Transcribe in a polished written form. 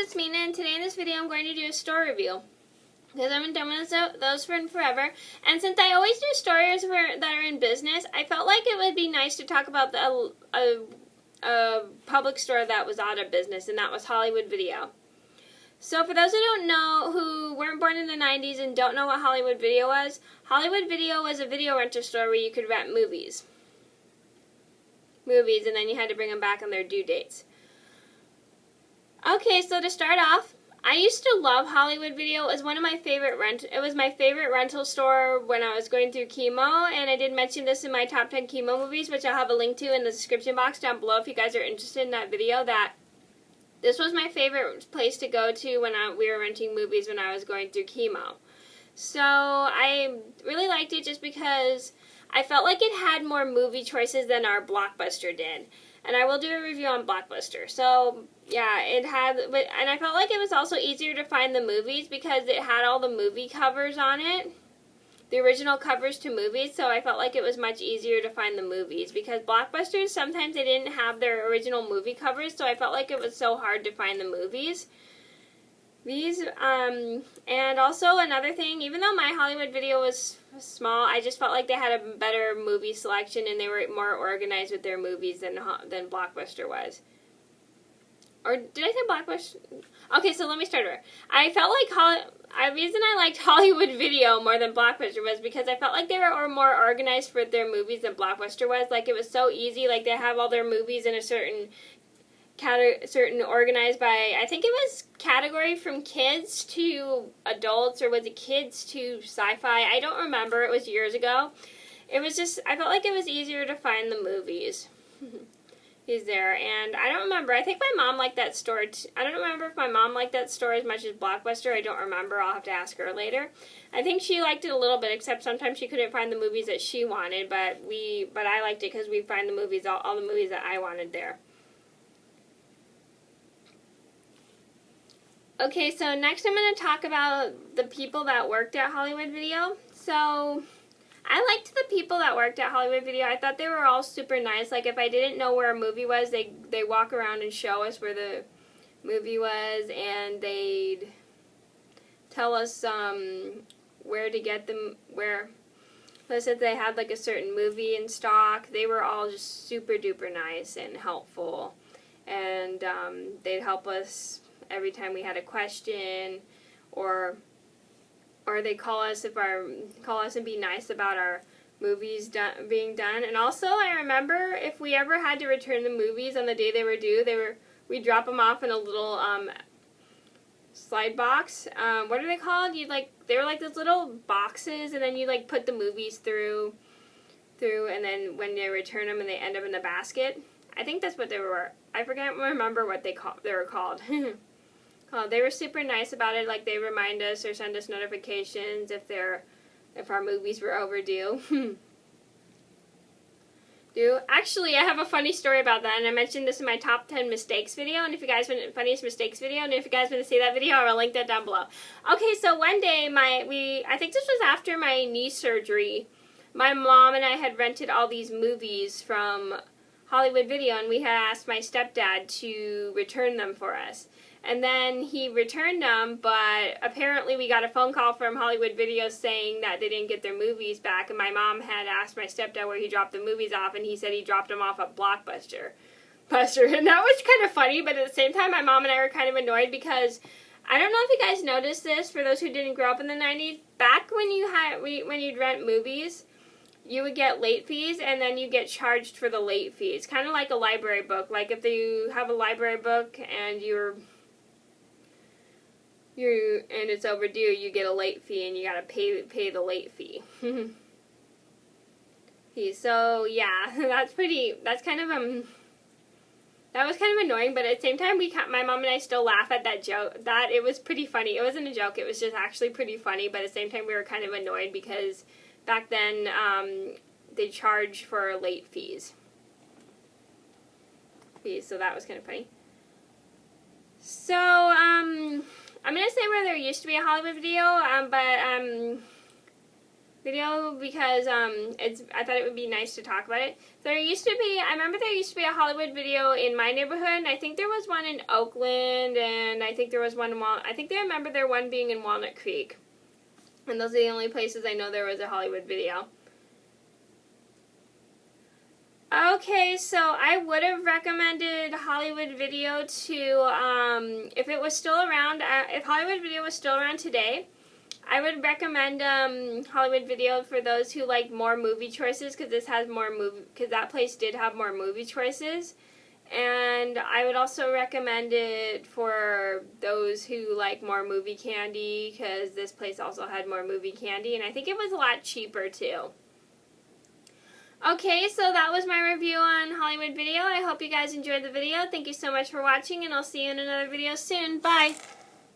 it's Mina, and today in this video I'm going to do a store review. Because I haven't done one of those for forever. And since I always do stories that are in business, I felt like it would be nice to talk about a public store that was out of business, and that was Hollywood Video. So for those who don't know, who weren't born in the 90s and don't know what Hollywood Video was a video rental store where you could rent movies, and then you had to bring them back on their due dates. Okay, so to start off, I used to love Hollywood Video. It was one of my favorite It was my favorite rental store when I was going through chemo, and I did mention this in my top 10 chemo movies, which I'll have a link to in the description box down below if you guys are interested in that video. That this was my favorite place to go to when we were renting movies when I was going through chemo. So I really liked it just because I felt like it had more movie choices than our Blockbuster did. And I will do a review on Blockbuster. So, yeah, it had, and I felt like it was also easier to find the movies because it had all the movie covers on it, the original covers to movies, so I felt like it was much easier to find the movies because Blockbusters, sometimes they didn't have their original movie covers, so I felt like it was so hard to find the movies. And also another thing, even though my Hollywood Video was small, I just felt like they had a better movie selection and they were more organized with their movies than Blockbuster was. Or did I say Blockbuster? Okay, so let me start over. I felt like the reason I liked Hollywood Video more than Blockbuster was because I felt like they were more organized for their movies than Blockbuster was. Like, it was so easy. Like, they have all their movies in a certain organized by, I think it was category from kids to adults, or was it kids to sci-fi? I don't remember. It was years ago. It was just, I felt like it was easier to find the movies. He's there, and I don't remember. I think my mom liked that store. I don't remember if my mom liked that store as much as Blockbuster. I don't remember. I'll have to ask her later. I think she liked it a little bit, except sometimes she couldn't find the movies that she wanted, but I liked it because we find the movies, all the movies that I wanted there. Okay, so next I'm going to talk about the people that worked at Hollywood Video. So, I liked the people that worked at Hollywood Video. I thought they were all super nice. Like, if I didn't know where a movie was, they walk around and show us where the movie was, and they'd tell us where to get them, let's say if they had like a certain movie in stock. They were all just super duper nice and helpful, and they'd help us every time we had a question, or they call us and be nice about our movies being done. And also, I remember if we ever had to return the movies on the day they were due, we'd drop them off in a little slide box. What are they called? They were like those little boxes, and then you like put the movies through, and then when they return them and they end up in the basket. I think that's what they were. I remember what they were called. They were super nice about it. Like, they remind us or send us notifications if our movies were overdue. Actually, I have a funny story about that, and I mentioned this in my top 10 mistakes video, and if you guys want funniest mistakes video, and if you guys want to see that video, I will link that down below. Okay, so one day I think this was after my knee surgery. My mom and I had rented all these movies from Hollywood Video, and we had asked my stepdad to return them for us. And then he returned them, but apparently we got a phone call from Hollywood Video saying that they didn't get their movies back, and my mom had asked my stepdad where he dropped the movies off, and he said he dropped them off at Blockbuster. And that was kind of funny, but at the same time, my mom and I were kind of annoyed because I don't know if you guys noticed this, for those who didn't grow up in the 90s, back when you'd rent movies, you would get late fees, and then you get charged for the late fees. Kind of like a library book. Like, if you have a library book and and it's overdue, you get a late fee, and you gotta pay the late fee. So yeah, that was kind of annoying, but at the same time, my mom and I still laugh at that joke. It was pretty funny. It wasn't a joke, it was just actually pretty funny, but at the same time, we were kind of annoyed because back then, they charge for late fees. So that was kind of funny. So, I'm going to say where there used to be a Hollywood Video, but video because I thought it would be nice to talk about it. There used to be, I remember there used to be a Hollywood Video in my neighborhood, and I think there was one in Oakland, and I think there was one in I think I remember there one being in Walnut Creek. And those are the only places I know there was a Hollywood Video. Okay, so I would have recommended Hollywood Video to, if it was still around, if Hollywood Video was still around today, I would recommend Hollywood Video for those who like more movie choices, because this has more because that place did have more movie choices. And I would also recommend it for those who like more movie candy, because this place also had more movie candy, and I think it was a lot cheaper too. Okay, so that was my review on Hollywood Video. I hope you guys enjoyed the video. Thank you so much for watching, and I'll see you in another video soon. Bye!